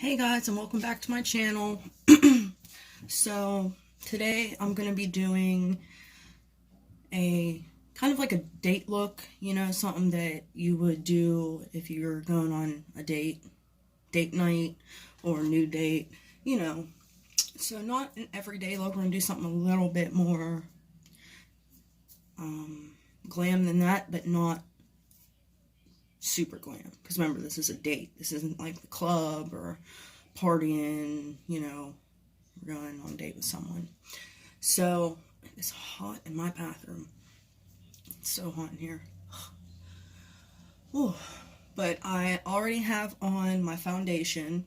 Hey guys, and welcome back to my channel. So today I'm going to be doing a kind of like a date look, something that you would do if you're going on a date night or a new date, So not an everyday look, we're going to do something a little bit more glam than that, but not super glam. Because remember, this is a date. This isn't like the club or partying, we're going on a date with someone. So, it's hot in my bathroom. It's so hot in here. Ooh. But I already have on my foundation.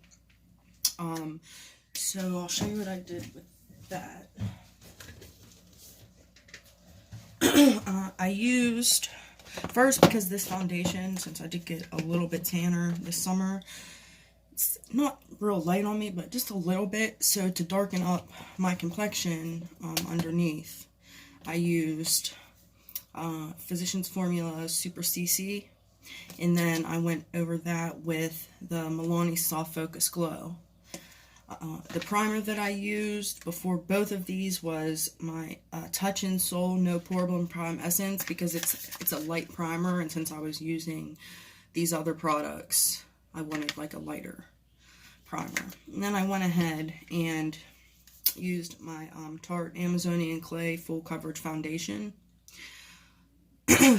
So I'll show you what I did with that. I used, first, because this foundation, since I did get a little bit tanner this summer, it's not real light on me, but just a little bit. So to darken up my complexion underneath, I used Physicians Formula Super CC, and then I went over that with the Milani Soft Focus Glow. The primer that I used before both of these was my Touch and Soul No Problem Prime Essence, because it's a light primer, and since I was using these other products, I wanted like a lighter primer. And then I went ahead and used my Tarte Amazonian Clay Full Coverage Foundation.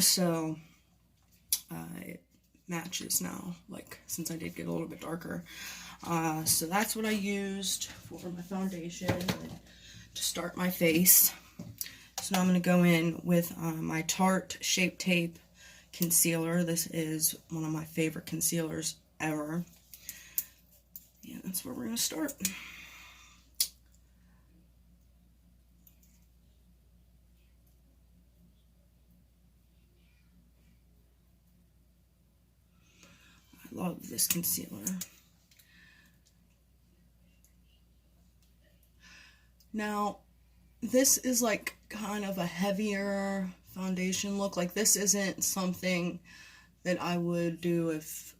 So it matches now, like, since I did get a little bit darker. So that's what I used for my foundation to start my face. So now I'm going to go in with my Tarte Shape Tape Concealer. This is one of my favorite concealers ever. Yeah, that's where we're going to start. I love this concealer. Now, this is like kind of a heavier foundation look. Like, this isn't something that I would do if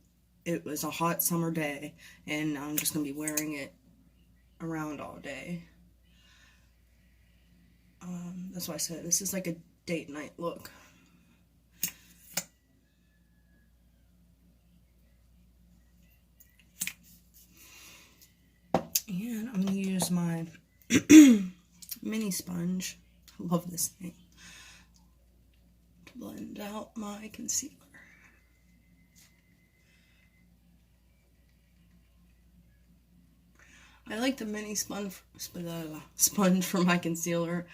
it was a hot summer day and I'm just going to be wearing it around all day. That's why I said this is like a date night look. And I'm going to use my mini sponge. I love this thing. To blend out my concealer. I like the mini sponge for my concealer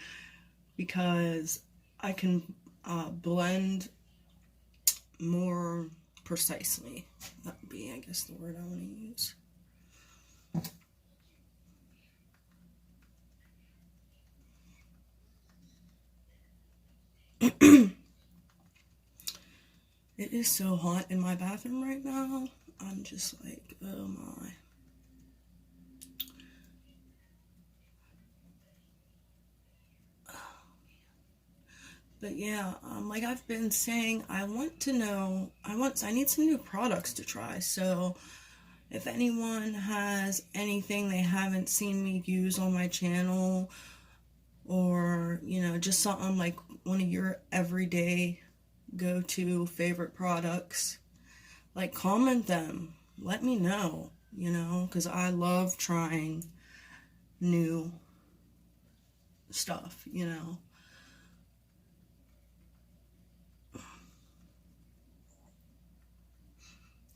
because I can blend more precisely. That would be, I guess, the word I want to use. It is so hot in my bathroom right now. I'm just like, oh my. But yeah, like I've been saying, I need some new products to try. So if anyone has anything they haven't seen me use on my channel, or, just something like one of your everyday go-to favorite products, like, comment them. Let me know, because I love trying new stuff,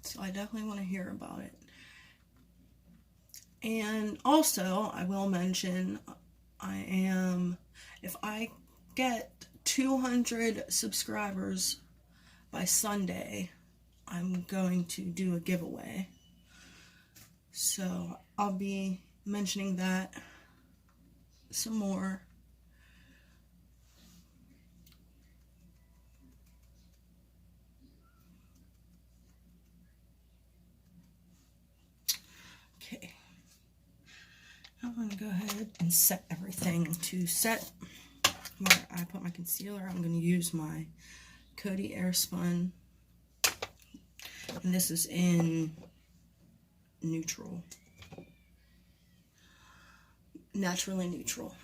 So I definitely want to hear about it. And also, I will mention, if I get 200 subscribers by Sunday, I'm going to do a giveaway. So I'll be mentioning that some more. Okay. I'm going to go ahead and set everything to set where I put my concealer. I'm going to use my Coty Airspun, and this is in neutral. naturally neutral.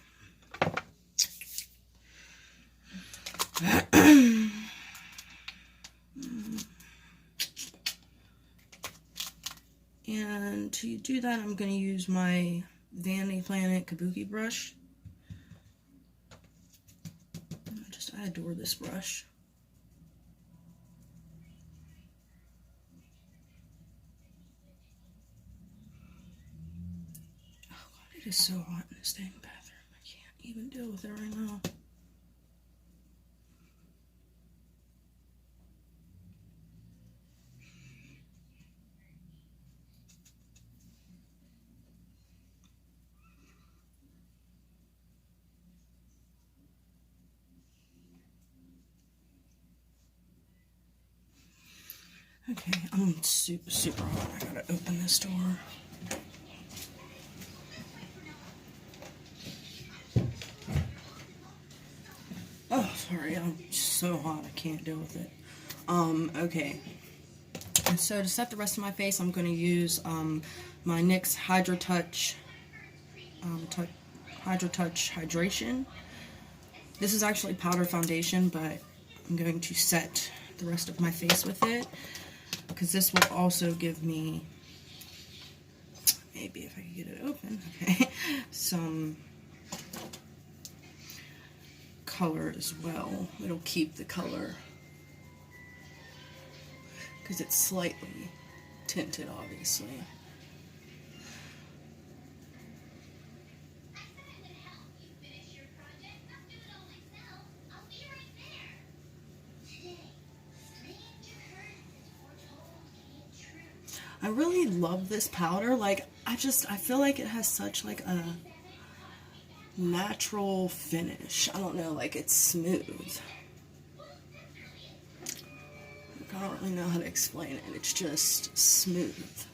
And to do that, I'm going to use my Vanity Planet Kabuki brush. I adore this brush. Oh God, it is so hot in this dang bathroom. I can't even deal with it right now. Okay, I'm super hot. I gotta open this door. Oh, sorry, I'm so hot. I can't deal with it. Okay. And so to set the rest of my face, I'm going to use my NYX Hydro Touch Hydration. This is actually powder foundation, but I'm going to set the rest of my face with it, because this will also give me, maybe if I can get it open, okay, some color as well. It'll keep the color, because it's slightly tinted, obviously. I really love this powder. Like, I feel like it has such like a natural finish. I don't know, like it's smooth. I don't really know how to explain it. It's just smooth.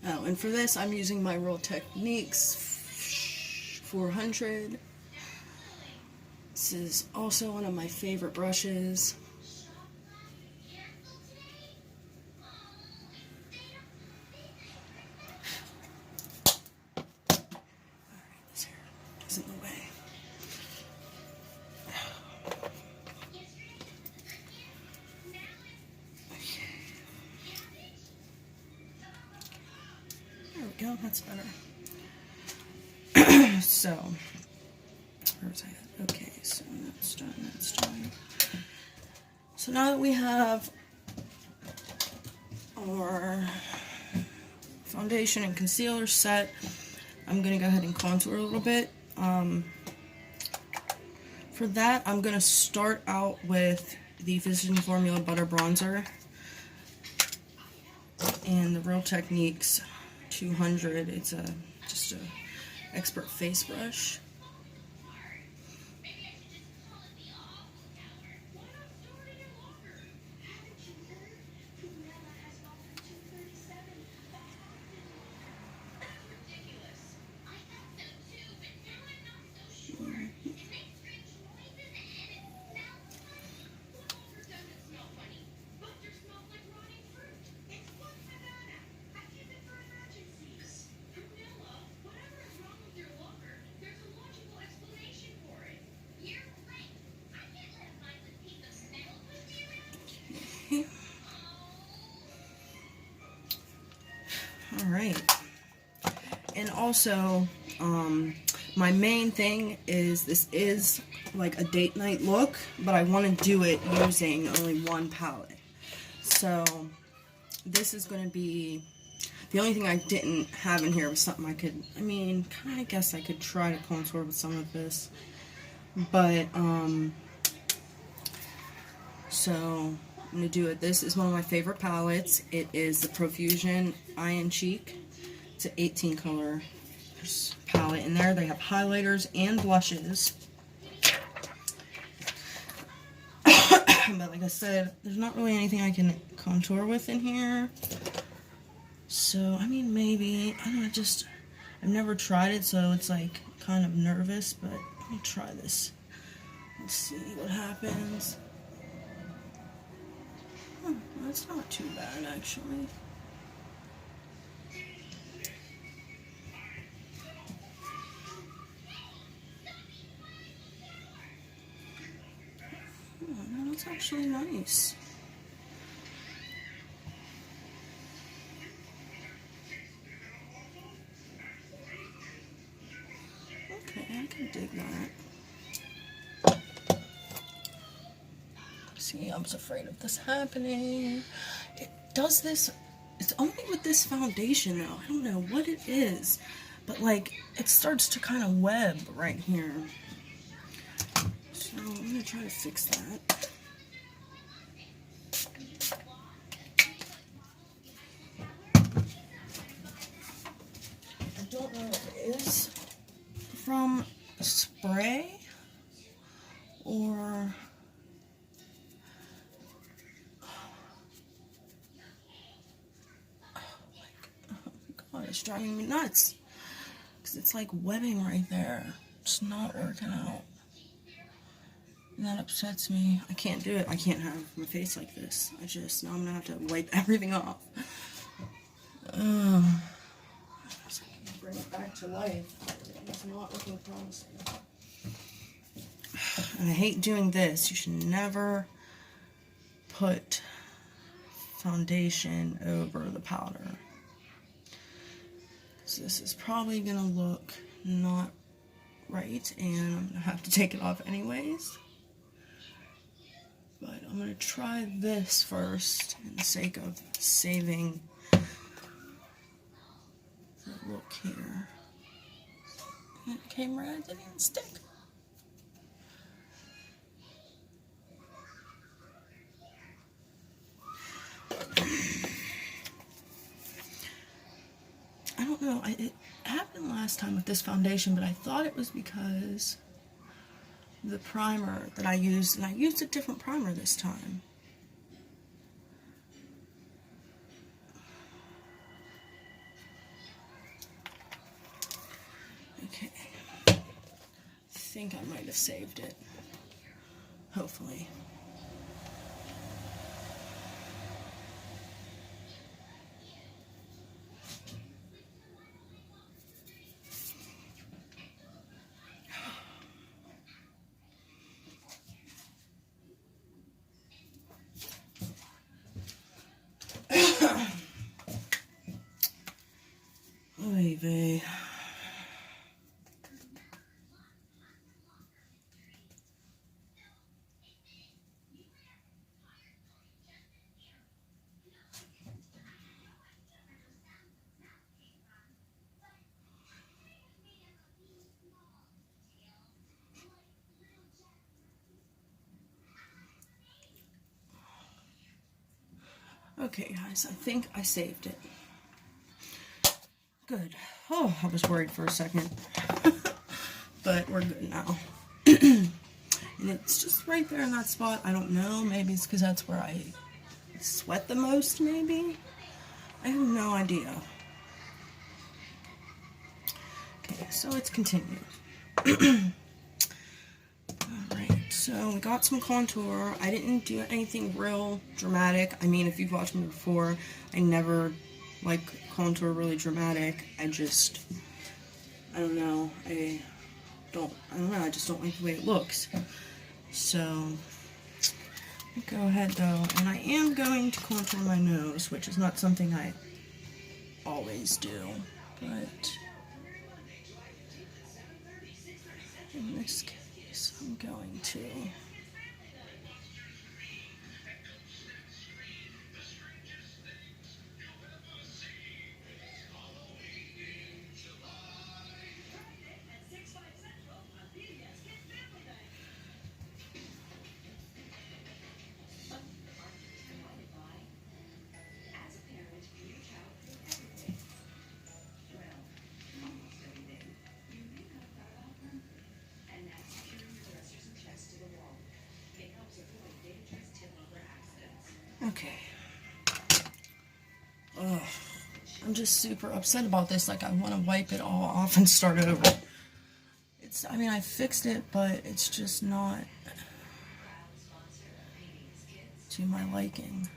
Oh, and for this, I'm using my Real Techniques 400. This is also one of my favorite brushes. In the way. Okay. There we go, that's better. So, where was I at? Okay, so that's done. So now that we have our foundation and concealer set, I'm going to go ahead and contour a little bit. For that, I'm going to start out with the Physicians Formula Butter Bronzer and the Real Techniques 200. It's just a expert face brush. Alright, and also, my main thing is, this is like a date night look, but I want to do it using only one palette. So, this is going to be, the only thing I didn't have in here was something I could, I guess I could try to contour with some of this, but, so, I'm going to do it. This is one of my favorite palettes. It is the Profusion Eye and Cheek. It's an 18 color palette. In there they have highlighters and blushes. But like I said, there's not really anything I can contour with in here. So, maybe. I don't know, I've never tried it, so it's like kind of nervous, but let me try this. Let's see what happens. That's not too bad, actually. That's actually nice. Okay, I can dig that. See, I was afraid of this happening. It does this, it's only with this foundation though. I don't know what it is, but like it starts to kind of web right here. So I'm gonna try to fix that. I don't know if it is from spray or God, it's driving me nuts because it's like webbing right there. It's not working out. And that upsets me. I can't do it. I can't have my face like this. Now I'm gonna have to wipe everything off. Bring it back to life. It's not looking promising. And I hate doing this. You should never put foundation over the powder. So this is probably gonna look not right, and I'm gonna have to take it off anyways. But I'm gonna try this first in the sake of saving the look here. That camera didn't even stick. I don't know, it happened last time with this foundation, but I thought it was because the primer that I used, and I used a different primer this time. Okay, I think I might have saved it, hopefully. Oy vey. Okay, guys, I think I saved it. Good. Oh, I was worried for a second. But we're good now. And it's just right there in that spot. I don't know. Maybe it's because that's where I sweat the most, maybe? I have no idea. Okay, so it's continued. Alright, so we got some contour. I didn't do anything real dramatic. I mean, if you've watched me before, I never like contour really dramatic. I don't know. I just don't like the way it looks. So, go ahead though, and I am going to contour my nose, which is not something I always do, but in this case, I'm going to. Okay. Ugh. I'm just super upset about this. Like, I want to wipe it all off and start over. I mean, I fixed it, but it's just not to my liking.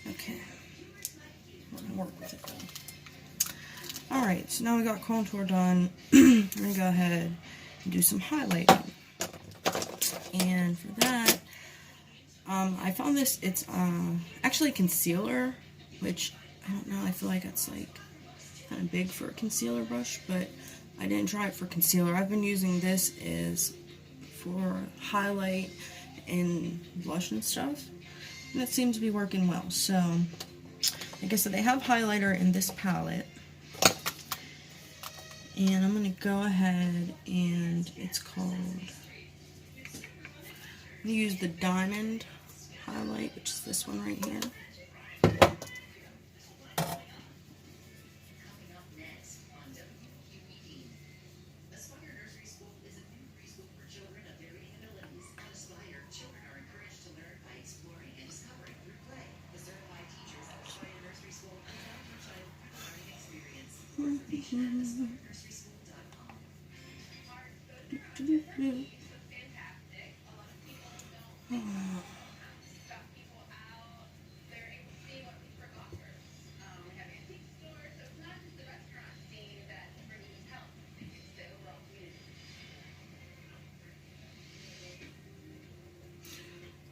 Okay. We're going to work with it though. Alright, so now we got contour done. I'm going to go ahead and do some highlighting. And for that, I found this, it's actually concealer, which, I don't know, I feel like it's like kind of big for a concealer brush, but I didn't try it for concealer. I've been using this is for highlight and blush and stuff, and it seems to be working well. So, like I said, they have highlighter in this palette, and I'm going to go ahead and it's called, I'm going to use the Diamond highlight, which is this one right here.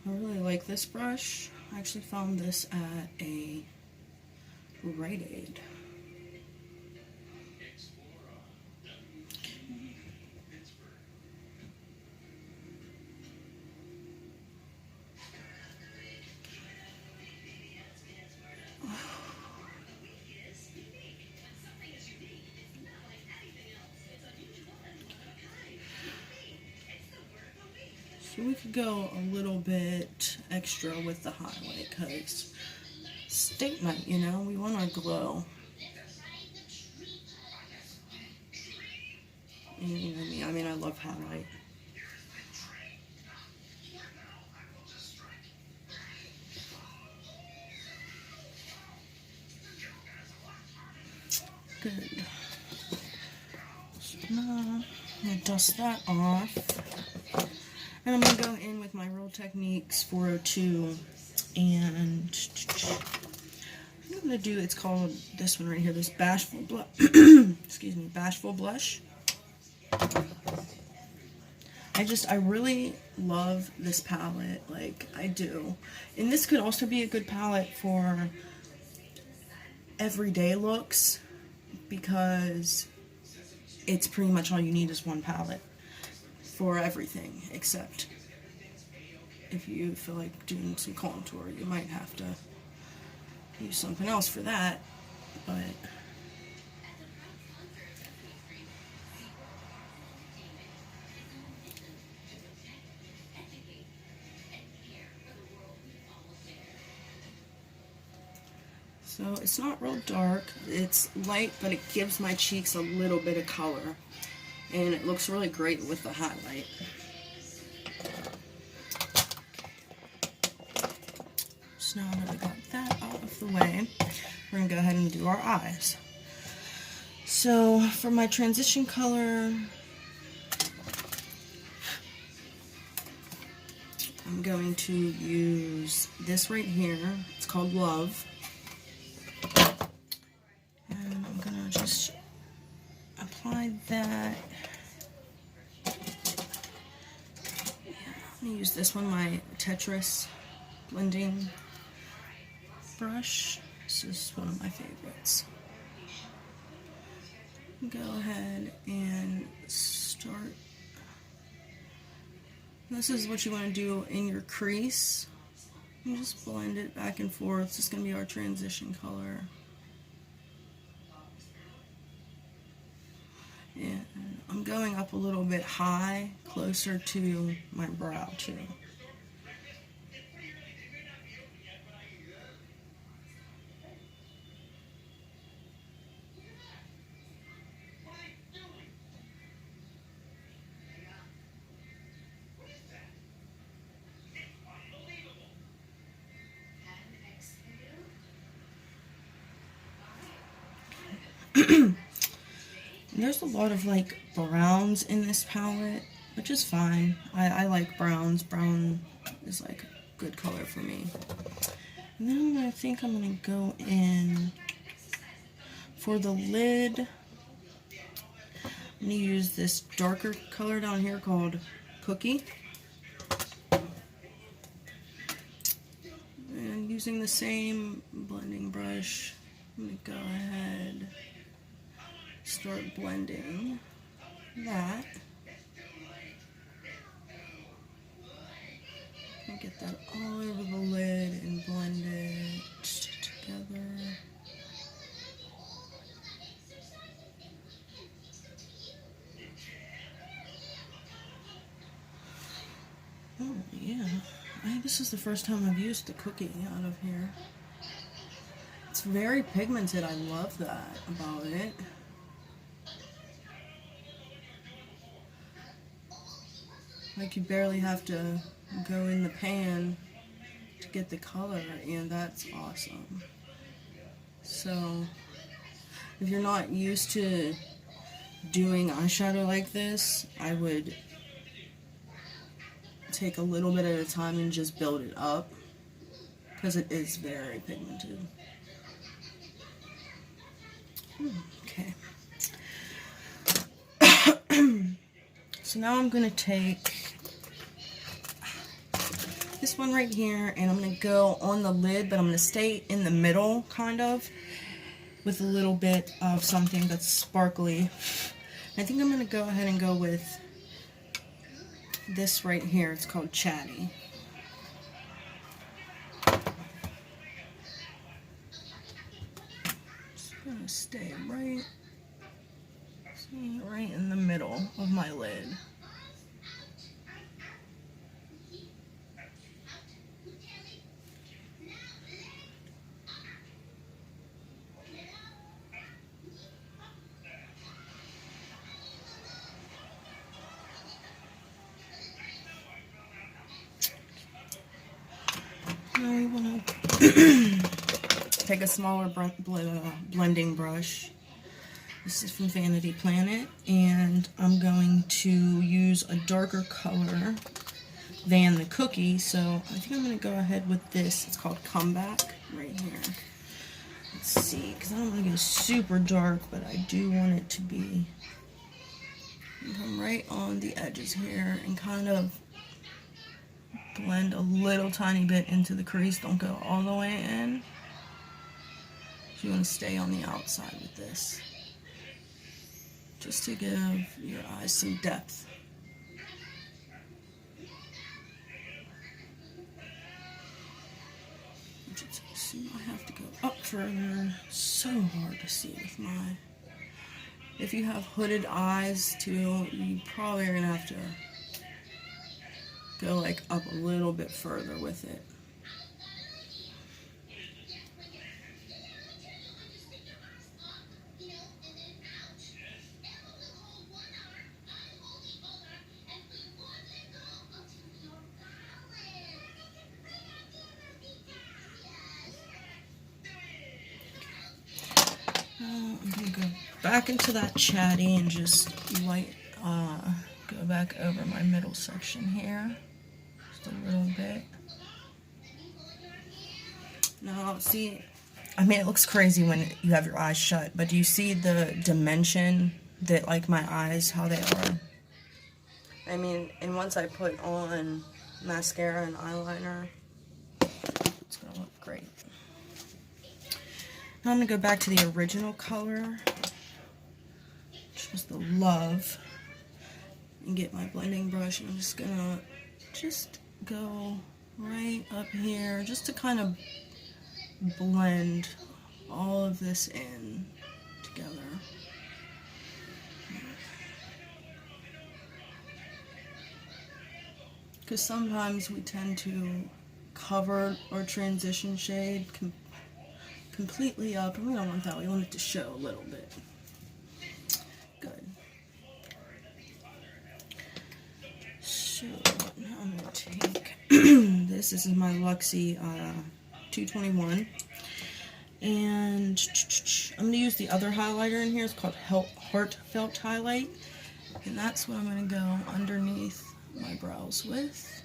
I really like this brush. I actually found this at a Rite Aid. So we could go a little bit extra with the highlight because it's date night, you know, we want our glow. And you know me, I mean, I love highlight. Good. So now I'm going to dust that off. And I'm going to go in with my Real Techniques 402, and I'm going to do, it's called this one right here, this Bashful Blush, excuse me, Bashful Blush. I really love this palette, like, I do. And this could also be a good palette for everyday looks, because it's pretty much all you need is one palette for everything, except if you feel like doing some contour, you might have to use something else for that, but so it's not real dark, it's light, but it gives my cheeks a little bit of color, and it looks really great with the highlight. So now that we got that out of the way, we're going to go ahead and do our eyes. So for my transition color, I'm going to use this right here. It's called Love. And I'm going to just apply that. I'm going to use this one, my Tetris blending brush. This is one of my favorites. Go ahead and start. This is what you want to do in your crease. You just blend it back and forth. This is going to be our transition color. And I'm going up a little bit high, closer to my brow too. There's a lot of like browns in this palette, which is fine. I like browns. Brown is like a good color for me. And then I think I'm going to go in for the lid. I'm going to use this darker color down here called Cookie. using the same blending brush, I'm going to go ahead, start blending that. And get that all over the lid and blend it together. Oh yeah, I think this is the first time I've used the cookie out of here. It's very pigmented, I love that about it. Like you barely have to go in the pan to get the color, and that's awesome. So if you're not used to doing eyeshadow like this, I would take a little bit at a time and just build it up, because it is very pigmented. Okay. So now I'm going to take this one right here, and I'm going to go on the lid, but I'm going to stay in the middle, kind of, with a little bit of something that's sparkly. I think I'm going to go ahead and go with this right here. It's called Chatty. Just going to stay right in the middle of my lid. Now we want to take a smaller blending brush. This is from Vanity Planet, and I'm going to use a darker color than the cookie, so I think I'm going to go ahead with this. It's called Comeback, right here. Let's see, because I don't want to go super dark, but I do want it to be, come right on the edges here and kind of blend a little tiny bit into the crease. Don't go all the way in. So you want to stay on the outside with this, just to give your eyes some depth. See, I have to go up further. So hard to see with my... If you have hooded eyes too, you probably are going to have to go like up a little bit further with it. I'm going to go back into that Chatty and just go back over my middle section here. Just a little bit. Now, see, I mean, it looks crazy when you have your eyes shut, but do you see the dimension that, like, my eyes, how they are? I mean, and once I put on mascara and eyeliner, it's going to look great. Now I'm going to go back to the original color, which was the Love, and get my blending brush, and I'm just going to go right up here just to kind of blend all of this in together. Because sometimes we tend to cover or transition shade completely up, and we don't want that. We want it to show a little bit. Good. So now I'm going to take this is my Luxie 221, and I'm going to use the other highlighter in here. It's called Heartfelt Highlight, and that's what I'm going to go underneath my brows with.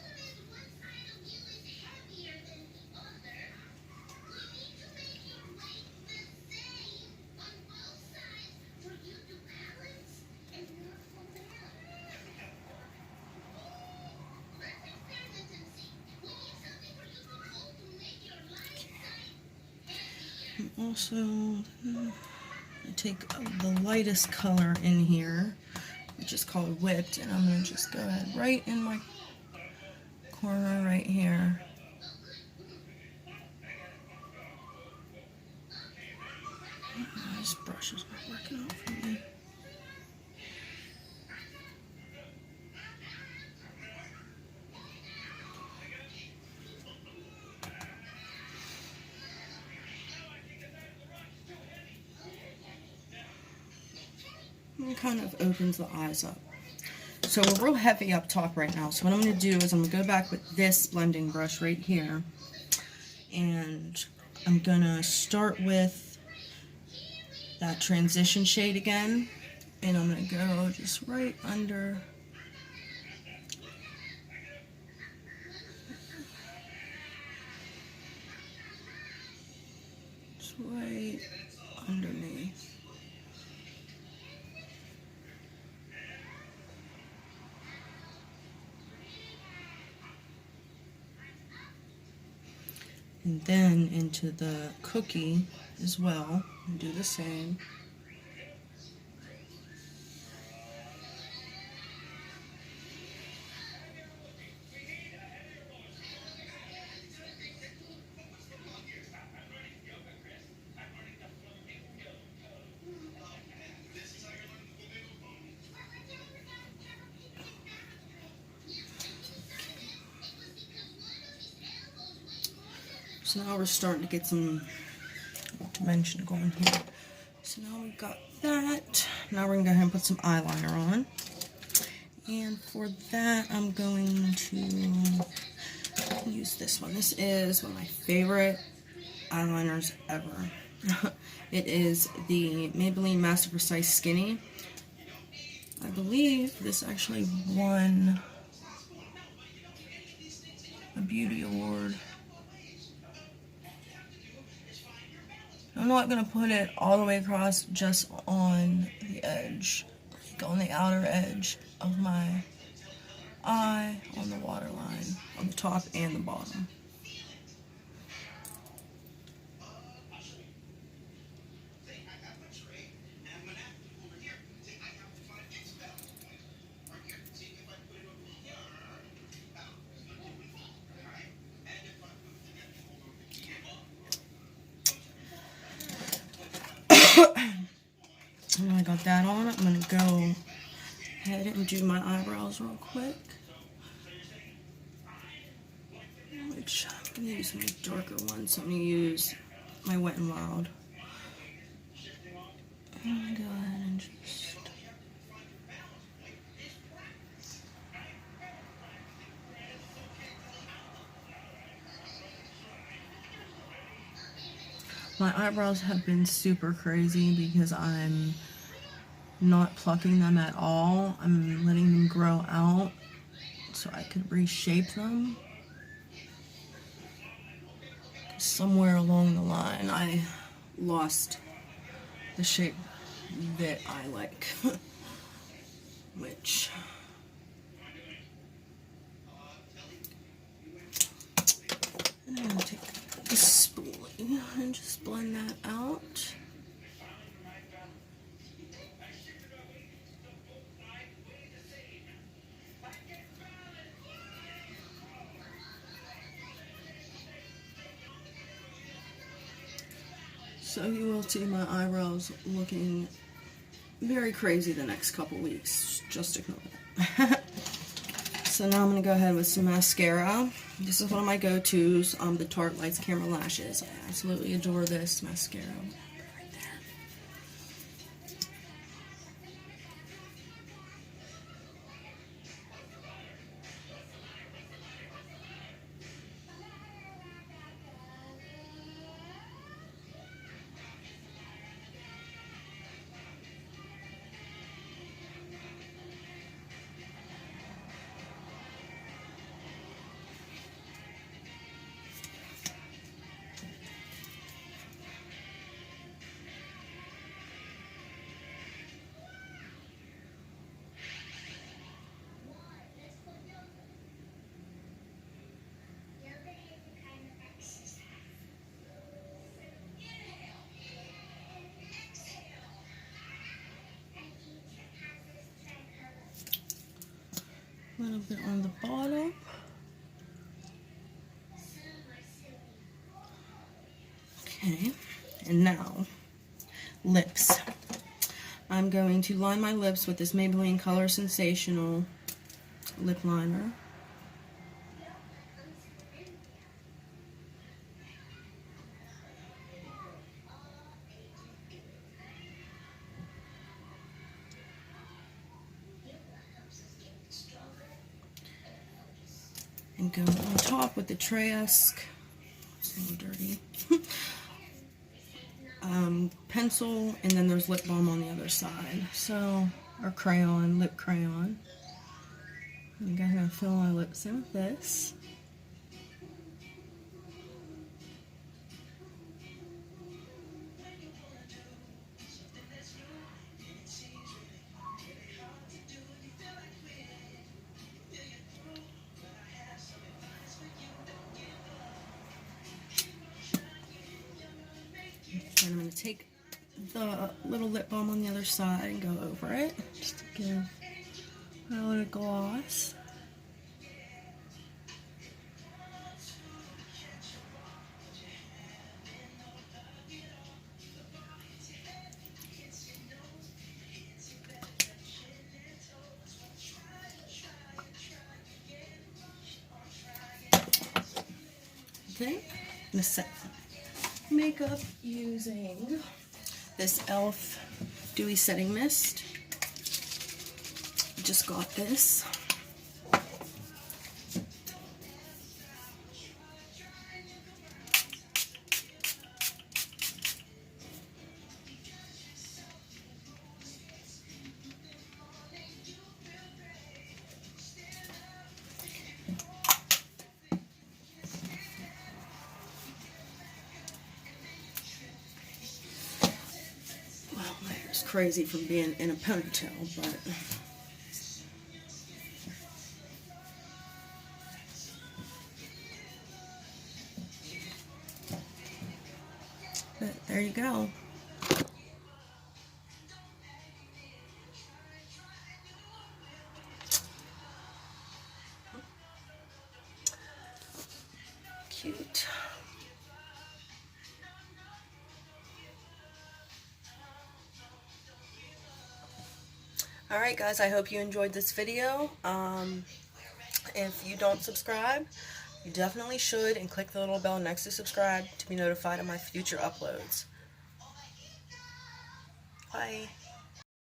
Also, I take the lightest color in here, which is called Whipped, and I'm going to just go ahead right in my corner right here. This brush is not working out for me. It kind of opens the eyes up. So we're real heavy up top right now. So what I'm going to do is I'm going to go back with this blending brush right here. And I'm going to start with that transition shade again. And I'm going to go just right under. Just right underneath. And then into the cookie as well, and do the same. So now we're starting to get some dimension going here. So now we've got that. Now we're going to go ahead and put some eyeliner on. And for that, I'm going to use this one. This is one of my favorite eyeliners ever. It is the Maybelline Master Precise Skinny. I believe this actually won a beauty award. I'm not going to put it all the way across, just on the edge, like on the outer edge of my eye, on the waterline, on the top and the bottom. And I got that on. I'm going to go ahead and do my eyebrows real quick. Which I'm going to use some darker ones. So I'm going to use my Wet n Wild. I'm going to go ahead and just... My eyebrows have been super crazy because I'm not plucking them at all. I'm letting them grow out so I could reshape them. Somewhere along the line I lost the shape that I like, which I'm going to take the spoolie and just blend that out. So you will see my eyebrows looking very crazy the next couple weeks. Just ignore that. So now I'm going to go ahead with some mascara. This is one of my go-tos, the Tarte Lights Camera Lashes. I absolutely adore this mascara. Right there. A little bit on the bottom. Okay, and now lips. I'm going to line my lips with this Maybelline Color Sensational lip liner. And go on top with the Trask, it's a little dirty, pencil, and then there's lip balm on the other side. So, or crayon, lip crayon. I'm gonna fill my lips in with this. And I'm going to take the little lip balm on the other side and go over it, just to give a little gloss. Okay, I'm going to set makeup using this e.l.f. Dewy Setting Mist. Just got this. My hair's crazy from being in a ponytail, but there you go. Cute. Alright guys, I hope you enjoyed this video. If you don't subscribe, you definitely should, and click the little bell next to subscribe to be notified of my future uploads. Bye.